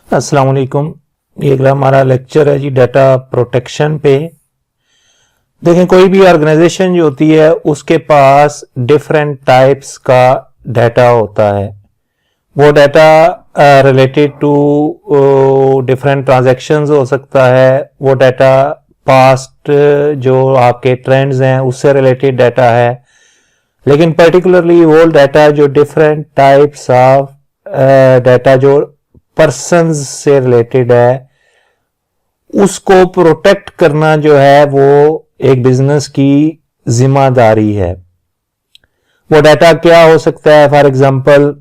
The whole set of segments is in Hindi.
अस्सलाम वालेकुम। ये अगला हमारा लेक्चर है जी डाटा प्रोटेक्शन पे। देखें, कोई भी ऑर्गेनाइजेशन जो होती है उसके पास डिफरेंट टाइप्स का डाटा होता है। वो data related to different transactions हो सकता है। वो डाटा पास्ट जो आपके ट्रेंड्स हैं उससे रिलेटेड डाटा है। लेकिन पर्टिकुलरली वो डाटा जो डिफरेंट टाइप्स ऑफ डाटा जो पर्सन्स से रिलेटेड है उसको प्रोटेक्ट करना जो है वो एक बिजनेस की जिम्मेदारी है। वो डाटा क्या हो सकता है? फॉर एग्जांपल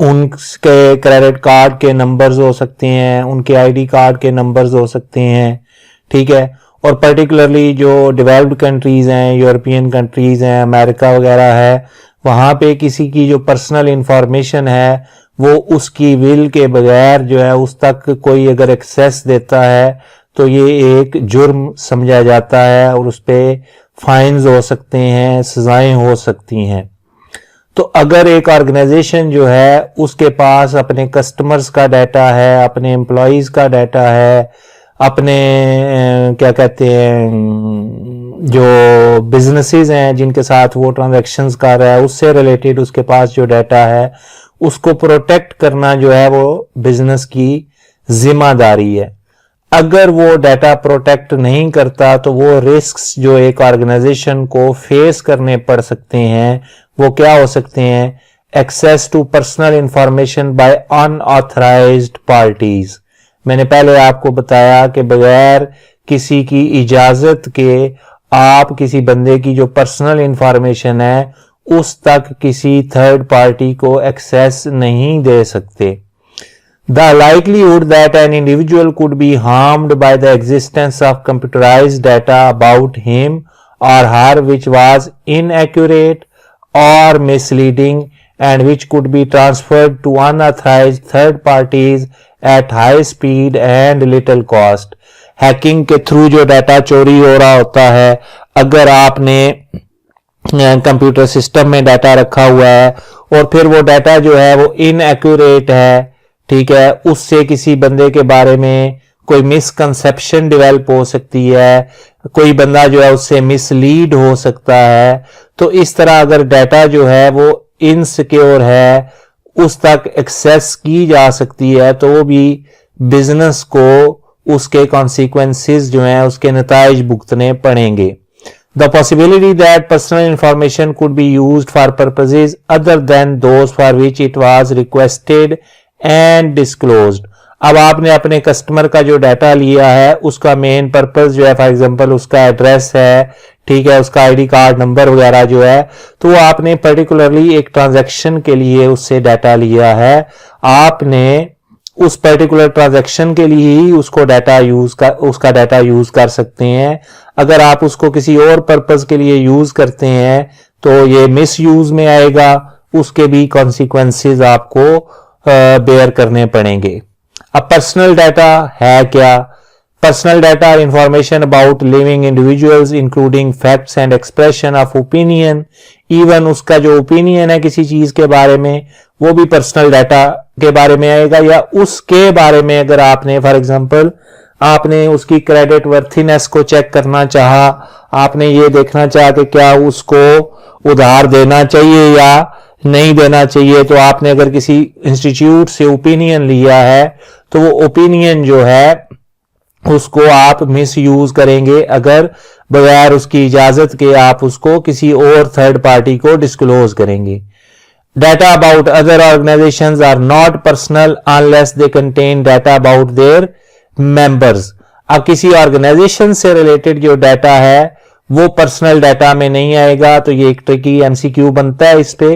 उनके क्रेडिट कार्ड के नंबर्स हो सकते हैं, उनके आईडी कार्ड के नंबर्स हो सकते हैं, ठीक है। और पर्टिकुलरली जो डेवलप्ड कंट्रीज हैं, यूरोपियन कंट्रीज हैं, अमेरिका वगैरह है, वहां पे किसी की जो पर्सनल इंफॉर्मेशन है वो उसकी विल के बगैर जो है उस तक कोई अगर एक्सेस देता है तो ये एक जुर्म समझा जाता है और उस पर फाइन्स हो सकते हैं, सजाएं हो सकती हैं। तो अगर एक ऑर्गेनाइजेशन जो है उसके पास अपने कस्टमर्स का डाटा है, अपने एम्प्लॉयज का डाटा है, अपने क्या कहते हैं जो बिजनेसेस हैं जिनके साथ वो ट्रांजैक्शंस कर रहा है उससे रिलेटेड उसके पास जो डाटा है उसको प्रोटेक्ट करना जो है वो बिजनेस की जिम्मेदारी है। अगर वो डाटा प्रोटेक्ट नहीं करता तो वो रिस्क्स जो एक ऑर्गेनाइजेशन को फेस करने पड़ सकते हैं वो क्या हो सकते हैं? Access to personal information by unauthorised parties. मैंने पहले आपको बताया कि बगैर किसी की इजाजत के आप किसी बंदे की जो पर्सनल इंफॉर्मेशन है उस तक किसी थर्ड पार्टी को एक्सेस नहीं दे सकते। The likelihood that an individual could be harmed by the existence of computerized data about him or her which was inaccurate or misleading and which could be transferred to unauthorized third parties at high speed and little cost। Hacking के थ्रू जो डाटा चोरी हो रहा होता है, अगर आपने कंप्यूटर सिस्टम में डाटा रखा हुआ है और फिर वो डाटा जो है वो इनएक्यूरेट है, ठीक है, उससे किसी बंदे के बारे में कोई मिसकंसेप्शन डेवलप हो सकती है, कोई बंदा जो है उससे मिसलीड हो सकता है। तो इस तरह अगर डाटा जो है वो इनसिक्योर है, उस तक एक्सेस की जा सकती है, तो वो भी बिजनेस को उसके कॉन्सिक्वेंसेस जो हैं उसके नताइज भुगतने पड़ेंगे। The possibility that personal information could be used for purposes other than those for which it was requested and disclosed। अब आपने अपने कस्टमर का जो डाटा लिया है उसका मेन पर्पस जो है, फॉर एग्जांपल उसका एड्रेस है, ठीक है, उसका आईडी कार्ड नंबर वगैरह जो है, तो वो आपने पर्टिकुलरली एक ट्रांजैक्शन के लिए उससे डाटा लिया है। आपने उस पर्टिकुलर ट्रांजैक्शन के लिए ही उसका डाटा यूज कर सकते हैं। अगर आप उसको किसी और पर्पस के लिए यूज करते हैं तो ये मिस यूज में आएगा, उसके भी कॉन्सिक्वेंसेस आपको बेयर करने पड़ेंगे। अब पर्सनल डाटा है क्या? पर्सनल डाटा और information about living individuals including facts and expression of opinion. Even उसका जो ओपिनियन है किसी चीज के बारे में वो भी पर्सनल डाटा के बारे में आएगा। या उसके बारे में अगर आपने फॉर एग्जांपल आपने उसकी क्रेडिट वर्थीनेस को चेक करना चाहा, आपने ये देखना चाहा कि क्या उसको उधार देना चाहिए या नहीं देना चाहिए, तो आपने अगर किसी इंस्टीट्यूट से ओपिनियन लिया है तो वो ओपिनियन जो है उसको आप मिस यूज करेंगे अगर बगैर उसकी इजाजत के आप उसको किसी और थर्ड पार्टी को डिस्क्लोज करेंगे। Data about other organizations are not personal unless they contain data about their members। अब किसी ऑर्गेनाइजेशन से रिलेटेड जो डाटा है वो पर्सनल डाटा में नहीं आएगा, तो ये एक ट्रिकी एमसीक्यू बनता है इस पे,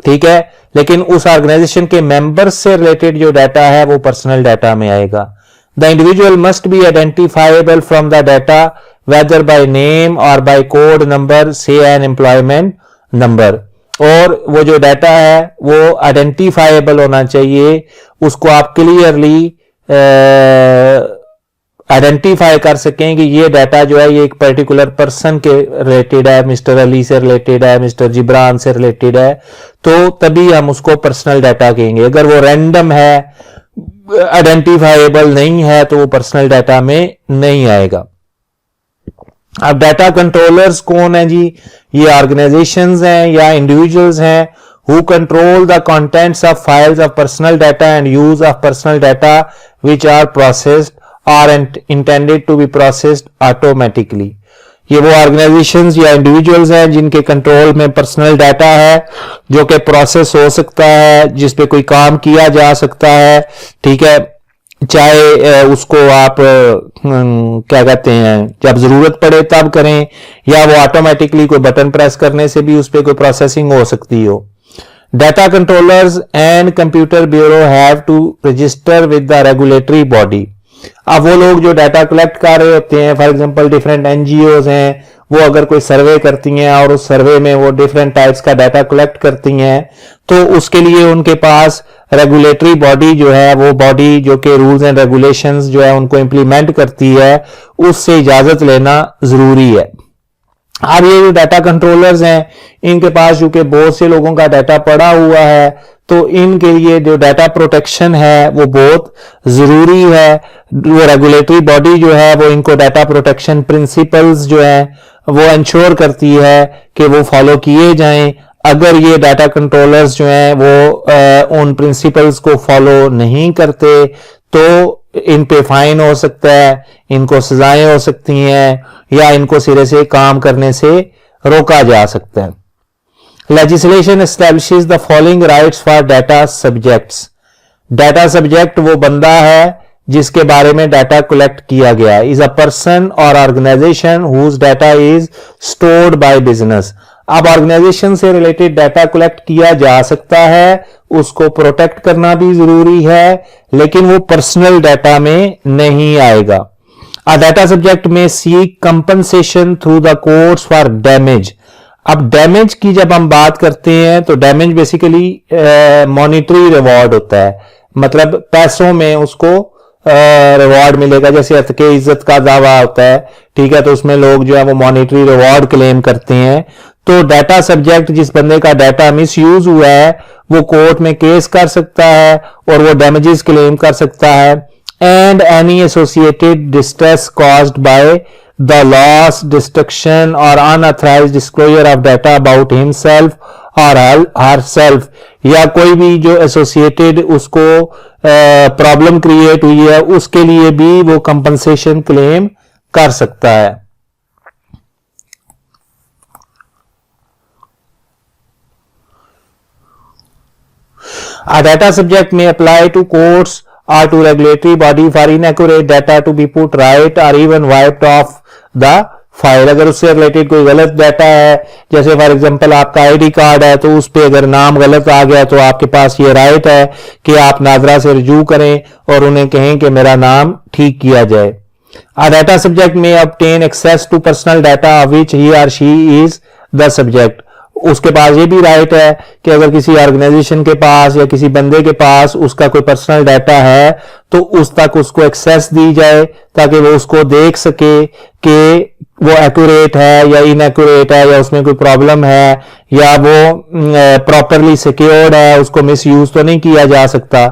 ठीक है। लेकिन उस ऑर्गेनाइजेशन के मेंबर्स से रिलेटेड जो डाटा है वो पर्सनल डाटा में आएगा। The individual must be identifiable from the data whether by name और बाय कोड नंबर से एन एम्प्लॉयमेंट नंबर। और वो जो डाटा है वो आइडेंटिफाइबल होना चाहिए, उसको आप क्लियरली आइडेंटिफाई कर सकें कि ये डाटा जो है ये एक पर्टिकुलर पर्सन के रिलेटेड है, मिस्टर अली से रिलेटेड है, मिस्टर जिब्रान से रिलेटेड है, तो तभी हम उसको पर्सनल डाटा कहेंगे। अगर वो रैंडम है, आइडेंटिफाइबल नहीं है तो वो पर्सनल डाटा में नहीं आएगा। अब डाटा कंट्रोलर्स कौन है जी? ये ऑर्गेनाइजेशंस हैं या इंडिविजुअल्स हैं who control the contents of files of personal data and use of personal data which are processed or intended to be processed automatically। ये वो ऑर्गेनाइजेशंस या इंडिविजुअल्स हैं जिनके कंट्रोल में पर्सनल डाटा है जो कि प्रोसेस हो सकता है, जिस पे कोई काम किया जा सकता है, ठीक है, चाहे उसको आप क्या कहते हैं जब जरूरत पड़े तब करें, या वो ऑटोमेटिकली कोई बटन प्रेस करने से भी उस पर कोई प्रोसेसिंग हो सकती हो। Data controllers and computer bureau have to register with the regulatory body। अब वो लोग जो डाटा कलेक्ट कर रहे होते हैं, फॉर एग्जांपल डिफरेंट एनजीओज हैं, वो अगर कोई सर्वे करती हैं और उस सर्वे में वो डिफरेंट टाइप्स का डाटा कलेक्ट करती हैं, तो उसके लिए उनके पास रेगुलेटरी बॉडी जो है, वो बॉडी जो कि रूल्स एंड रेगुलेशंस जो है उनको इंप्लीमेंट करती है, उससे इजाजत लेना जरूरी है। अब ये जो डाटा कंट्रोलर्स हैं, इनके पास चूंकि बहुत से लोगों का डाटा पड़ा हुआ है, तो इनके लिए जो डाटा प्रोटेक्शन है वो बहुत जरूरी है। वो रेगुलेटरी बॉडी जो है वो इनको डाटा प्रोटेक्शन प्रिंसिपल्स जो है वो इंश्योर करती है कि वो फॉलो किए जाएं। अगर ये डाटा कंट्रोलर्स जो हैं वो उन प्रिंसिपल्स को फॉलो नहीं करते तो इन पे फाइन हो सकता है, इनको सजाएं हो सकती हैं, या इनको सिरे से काम करने से रोका जा सकता है। Legislation establishes the following rights for data subjects. Data subject वो बंदा है जिसके बारे में डाटा कलेक्ट किया गया, इज अ पर्सन और organisation whose data is stored by business. अब ऑर्गेनाइजेशन से रिलेटेड डाटा कलेक्ट किया जा सकता है, उसको प्रोटेक्ट करना भी जरूरी है, लेकिन वो पर्सनल डाटा में नहीं आएगा। अ डाटा सब्जेक्ट में seek compensation through the courts for damage. अब डैमेज की जब हम बात करते हैं तो डैमेज बेसिकली मॉनिटरी रिवॉर्ड होता है, मतलब पैसों में उसको रिवॉर्ड मिलेगा। जैसे अर्थ के इज्जत का दावा होता है, ठीक है, तो उसमें लोग जो है वो मॉनिटरी रिवॉर्ड क्लेम करते हैं। तो डाटा सब्जेक्ट जिस बंदे का डाटा मिस यूज हुआ है वो कोर्ट में केस कर सकता है और वो डैमेजेस क्लेम कर सकता है। And any associated distress caused by the loss, destruction और unauthorised disclosure of data about himself और हरसेल्फ, या कोई भी जो एसोसिएटेड उसको प्रॉब्लम क्रिएट हुई है उसके लिए भी वो कंपनसेशन क्लेम कर सकता है। A data subject may apply to courts or to regulatory body for inaccurate data to be put right or even wiped off the file। अगर उससे रिलेटेड कोई गलत डाटा है, जैसे फॉर एग्जांपल आपका आईडी कार्ड है, तो उस पे अगर नाम गलत आ गया तो आपके पास ये राइट है कि आप नादरा से रजू करें और उन्हें कहें कि मेरा नाम ठीक किया जाए। A data subject may obtain access to personal data of which he or she is the subject। उसके पास ये भी राइट है कि अगर किसी ऑर्गेनाइजेशन के पास या किसी बंदे के पास उसका कोई पर्सनल डाटा है तो उस तक उसको एक्सेस दी जाए ताकि वो उसको देख सके कि वो एक्यूरेट है या इनएक्यूरेट है, या उसमें कोई प्रॉब्लम है, या वो प्रॉपरली सिक्योर्ड है, उसको मिस यूज तो नहीं किया जा सकता।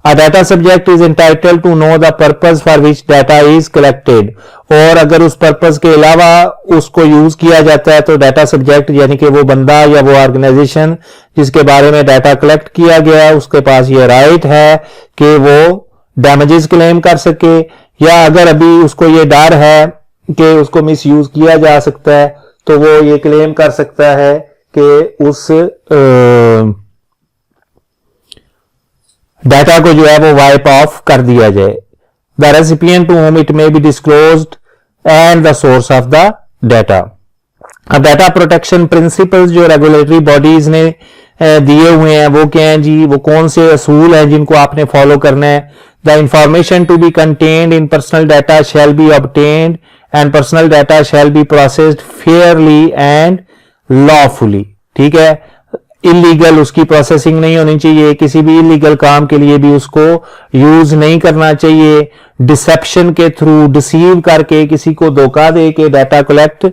A data subject is entitled to know the purpose for which data is collected। और अगर उस पर्पस के अलावा उसको यूज किया जाता है तो डाटा सब्जेक्ट यानी कि वो बंदा या वो ऑर्गेनाइजेशन जिसके बारे में डाटा कलेक्ट किया गया है उसके पास ये राइट है कि वो डैमेजेस क्लेम कर सके, या अगर अभी उसको ये डर है कि उसको मिस यूज किया जा सकता है तो वो ये क्लेम कर सकता है कि उस डाटा को जो है वो वाइप ऑफ कर दिया जाए। The recipient to whom it may be disclosed and the source of the data. अब डाटा प्रोटेक्शन प्रिंसिपल्स जो रेगुलेटरी बॉडीज ने दिए हुए हैं वो क्या हैं जी, वो कौन से असूल हैं जिनको आपने फॉलो करना है। The information to be contained in personal data shall be obtained and personal data shall be processed fairly and lawfully. ठीक है, इलीगल उसकी प्रोसेसिंग नहीं होनी चाहिए, किसी भी इलीगल काम के लिए भी उसको यूज नहीं करना चाहिए। डिसेप्शन के थ्रू, डिसीव करके, किसी को धोखा दे के डाटा कलेक्ट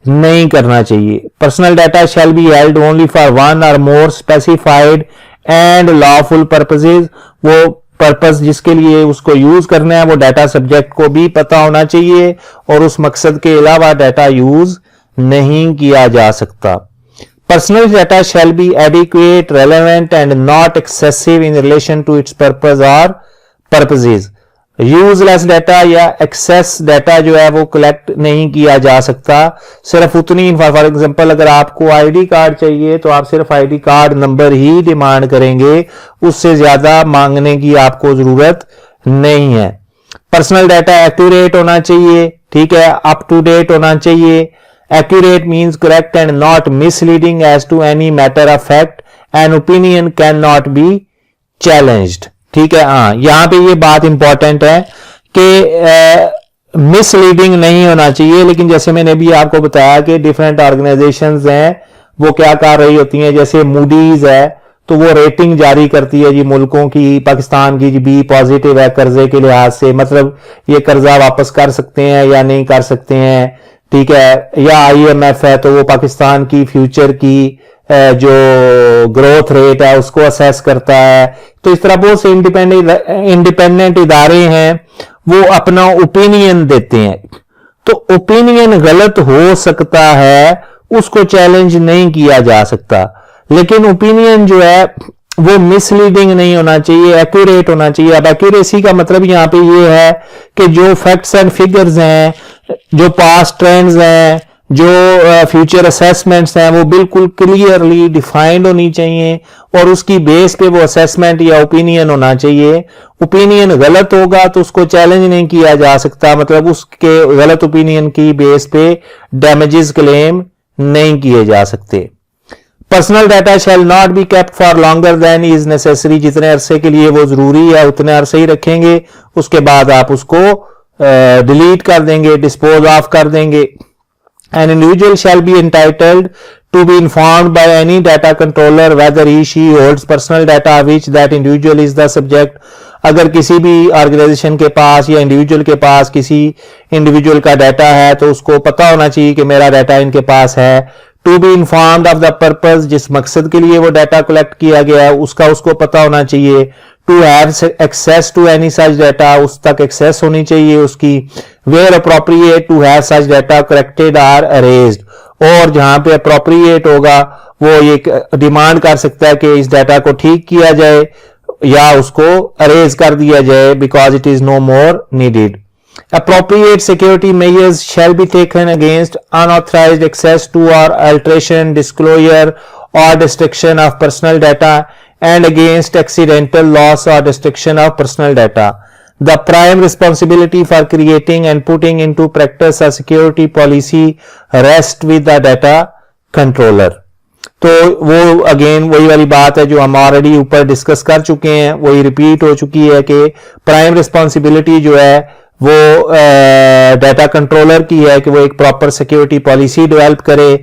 नहीं करना चाहिए। Personal data shall be held only for one और मोर स्पेसिफाइड एंड लॉफुल पर्पसेस। वो पर्पस जिसके लिए उसको यूज करना है वो डाटा सब्जेक्ट को भी पता होना चाहिए और उस मकसद के अलावा डाटा यूज नहीं किया जा सकता। Personal data shall be adequate, relevant and not excessive in relation to its purpose और पर्पसेज। यूजलेस डाटा या एक्सेस डाटा जो है वो कलेक्ट नहीं किया जा सकता। सिर्फ उतनी, फॉर एग्जांपल अगर आपको आईडी कार्ड चाहिए तो आप सिर्फ आईडी कार्ड नंबर ही डिमांड करेंगे, उससे ज्यादा मांगने की आपको जरूरत नहीं है। पर्सनल डाटा एक्यूरेट होना चाहिए, ठीक है, अप टू डेट होना चाहिए। Accurate means correct and not misleading as to any matter of fact and opinion can not be challenged, ठीक है। हाँ, यहां पे ये बात इंपॉर्टेंट है कि मिसलीडिंग नहीं होना चाहिए, लेकिन जैसे मैंने भी आपको बताया कि डिफरेंट ऑर्गेनाइजेशंस हैं वो क्या कर रही होती हैं, जैसे मूडीज है तो वो रेटिंग जारी करती है जी मुल्कों की, पाकिस्तान की जी बी पॉजिटिव है कर्जे के लिहाज से, मतलब ये कर्जा वापस कर सकते हैं या नहीं कर सकते हैं, ठीक है। या आईएमएफ है तो वो पाकिस्तान की फ्यूचर की जो ग्रोथ रेट है उसको असेस करता है। तो इस तरह बहुत से इंडिपेंडेंट इदारे हैं वो अपना ओपिनियन देते हैं। तो ओपिनियन गलत हो सकता है, उसको चैलेंज नहीं किया जा सकता, लेकिन ओपिनियन जो है वो मिसलीडिंग नहीं होना चाहिए, एक्यूरेट होना चाहिए। अब एक्यूरेसी का मतलब यहां पे ये है कि जो फैक्ट्स एंड फिगर्स हैं, जो पास्ट ट्रेंड्स हैं, जो फ्यूचर असेसमेंट्स हैं वो बिल्कुल क्लियरली डिफाइंड होनी चाहिए और उसकी बेस पे वो असेसमेंट या ओपिनियन होना चाहिए। ओपिनियन गलत होगा तो उसको चैलेंज नहीं किया जा सकता, मतलब उसके गलत ओपिनियन की बेस पे डैमेजेस क्लेम नहीं किए जा सकते। Personal data shall not be kept for longer than is necessary, जितने अरसे के लिए वो जरूरी है उतने अरसे ही रखेंगे, उसके बाद आप उसको डिलीट कर देंगे, डिस्पोज ऑफ कर देंगे। An individual shall be entitled to be informed by any data controller whether he/she holds personal data which that individual is the subject। अगर किसी भी ऑर्गेनाइजेशन के पास या इंडिविजुअल के पास किसी इंडिविजुअल का डाटा है तो उसको पता होना चाहिए कि मेरा डाटा इनके पास है। To be informed of the purpose, जिस मकसद के लिए वो डाटा कलेक्ट किया गया है उसका उसको पता होना चाहिए। To have access to any such data, उस तक एक्सेस होनी चाहिए उसकी। Where appropriate to have such data corrected or erased, और जहां पे अप्रोप्रिएट होगा वो ये डिमांड कर सकता है कि इस डाटा को ठीक किया जाए या उसको अरेज कर दिया जाए because it is no more needed. Appropriate security measures shall be taken against unauthorized access to or alteration, disclosure or destruction of personal data and against accidental loss or destruction of personal data. The prime responsibility for creating and putting into practice a security policy rests with the data controller. तो वो अगेन वही वाली बात है जो हम ऑलरेडी ऊपर डिस्कस कर चुके हैं, वही रिपीट हो चुकी है कि प्राइम रिस्पॉन्सिबिलिटी जो है वो डाटा कंट्रोलर की है कि वो एक प्रॉपर सिक्योरिटी पॉलिसी डेवलप करे।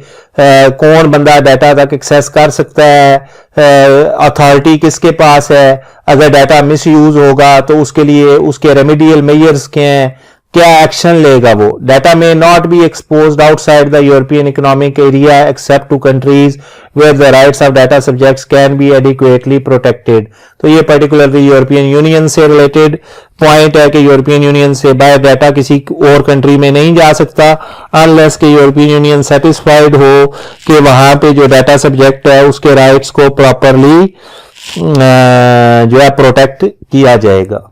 कौन बंदा डाटा तक एक्सेस कर सकता है, अथॉरिटी किसके पास है, अगर डाटा मिस यूज होगा तो उसके लिए उसके रेमेडियल मेजर्स क्या हैं, क्या एक्शन लेगा वो। Data may not be exposed outside the European Economic Area except to countries where the rights of data subjects can be adequately protected. तो ये पर्टिकुलरली यूरोपियन यूनियन से रिलेटेड पॉइंट है कि यूरोपियन यूनियन से बाय डाटा किसी और कंट्री में नहीं जा सकता अनलेस कि यूरोपियन यूनियन सेटिस्फाइड हो कि वहां पे जो डाटा सब्जेक्ट है उसके राइट्स को प्रॉपरली जो है प्रोटेक्ट किया जाएगा।